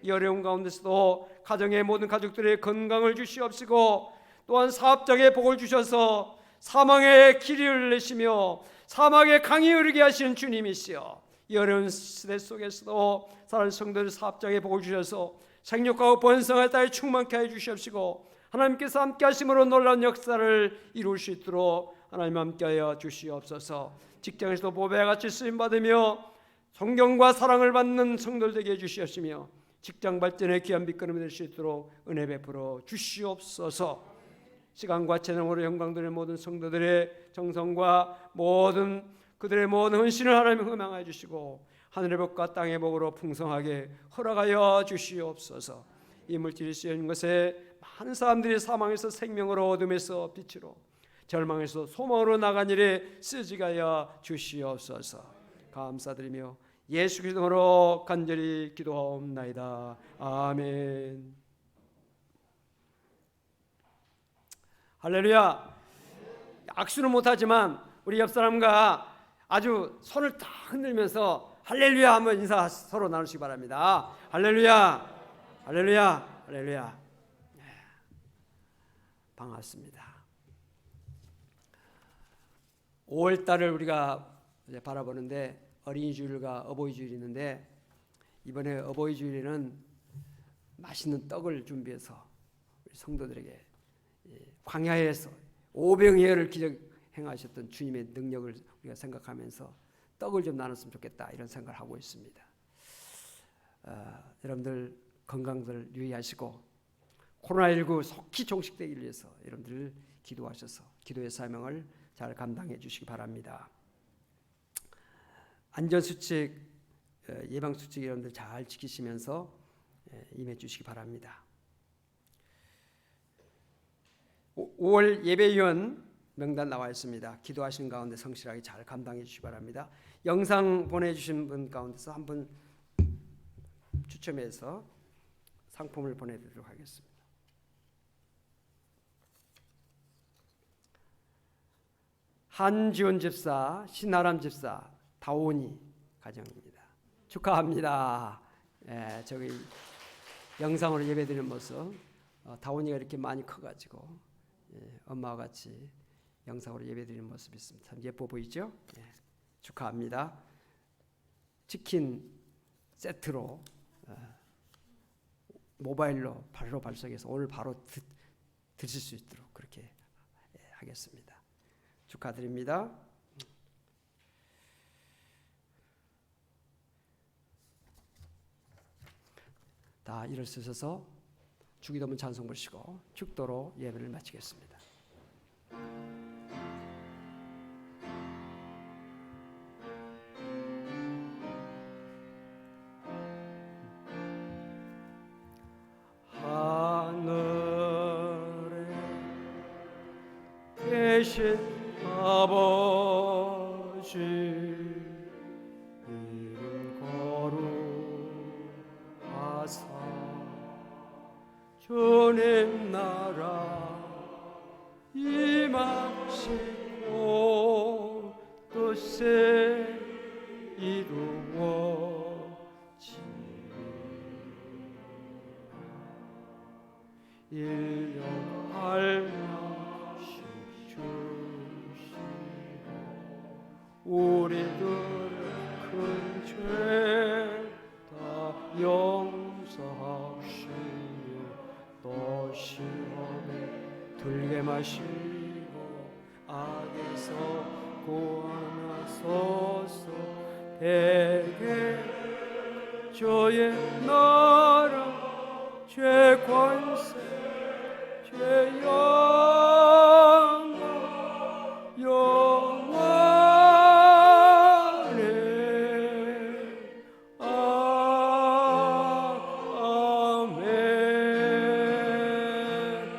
이 어려운 가운데서도 가정의 모든 가족들의 건강을 주시옵시고 또한 사업장에 복을 주셔서 사망의 길을 내시며 사막의 강이 흐르게 하시는 주님이시여, 이 어려운 시대 속에서도 사랑하는 성도들 사업장에 복을 주셔서 생육하고 번성할 따위 충만케 해 주시옵시고 하나님께서 함께 하심으로 놀라운 역사를 이룰 수 있도록 하나님 함께 하여 주시옵소서. 직장에서도 보배와 같이 쓰임받으며 존경과 사랑을 받는 성도들 되게 해주시옵시며 직장 발전의 귀한 밑거름이 될 수 있도록 은혜 베풀어 주시옵소서. 시간과 재능으로 영광되는 모든 성도들의 정성과 모든 그들의 모든 헌신을 하나님 흠망하여 주시고 하늘의 복과 땅의 복으로 풍성하게 허락하여 주시옵소서. 이 물질이 쓰여진 것에 많은 사람들이 사망에서 생명으로, 어둠에서 빛으로, 절망에서 소망으로 나간 일에 쓰지게 하여 주시옵소서. 감사드리며 예수 그리스도로 간절히 기도하옵나이다. 아멘. 할렐루야. 악수는 못하지만 우리 옆 사람과 아주 손을 딱 흔들면서 할렐루야 하면 인사 서로 나누시기 바랍니다. 할렐루야, 할렐루야, 할렐루야. 반갑습니다. 5월달을 우리가 이제 바라보는데 어린이 주일과 어버이 주일이 있는데 이번에 어버이 주일에는 맛있는 떡을 준비해서 우리 성도들에게 광야에서 오병이어를 기적 행하셨던 주님의 능력을 우리가 생각하면서 떡을 좀 나눴으면 좋겠다 이런 생각을 하고 있습니다. 여러분들 건강들 유의하시고 코로나19 속히 종식되기 위해서 여러분들 기도하셔서 기도의 사명을 잘 감당해 주시기 바랍니다. 안전수칙, 예방수칙 여러분들 잘 지키시면서 임해 주시기 바랍니다. 5월 예배위원 명단 나와 있습니다. 기도하신 가운데 성실하게 잘 감당해 주시기 바랍니다. 영상 보내주신 분 가운데서 한 분 추첨해서 상품을 보내드리도록 하겠습니다. 한지원 집사, 신아람 집사, 다온이 가정입니다. 축하합니다. 저기 영상으로 예배드리는 모습, 다온이가 이렇게 많이 커가지고 엄마와 같이 영상으로 예배드리는 모습이 있습니다. 참 예뻐 보이죠? 축하합니다. 치킨 세트로 모바일로 바로 발송해서 오늘 바로 드실 수 있도록 그렇게 하겠습니다. 축하드립니다. 다 일어서셔서 주기도문 찬송 부르시고 축도로 예배를 마치겠습니다. 하늘에 계신 아버지 이름 거룩하사 주님 나라 임하시고 뜻에 이루어지리라. 일용할 주시고 우리들의 큰 죄 다 용서하시며 또 시험에 들게 마시고 악에서 구원하소서. 대개 주의 나라 죄 권세 죄 영광 영원히 아멘.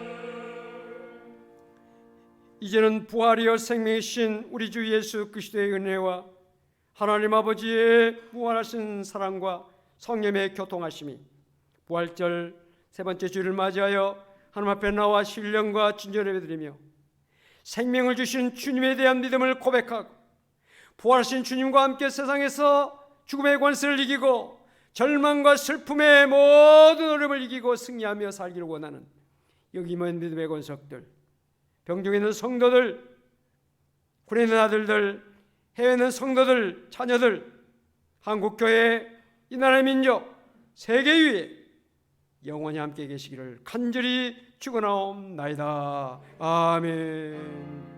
이제는 부활이여 생명이신 우리 주 예수 그리스도의 은혜와 하나님 아버지의 무한하신 사랑과 성령의 교통하심이 부활절 세 번째 주일을 맞이하여 하나님 앞에 나와 신령과 진정을 예배드리며 생명을 주신 주님에 대한 믿음을 고백하고 부활하신 주님과 함께 세상에서 죽음의 권세를 이기고 절망과 슬픔의 모든 어려움을 이기고 승리하며 살기를 원하는 여기 모인 믿음의 권속들, 병중에 있는 성도들, 군에 있는 아들들, 해외에 있는 성도들, 자녀들, 한국교회, 이 나라의 민족, 세계 위에 영원히 함께 계시기를 간절히 축원하옵나이다. 아멘.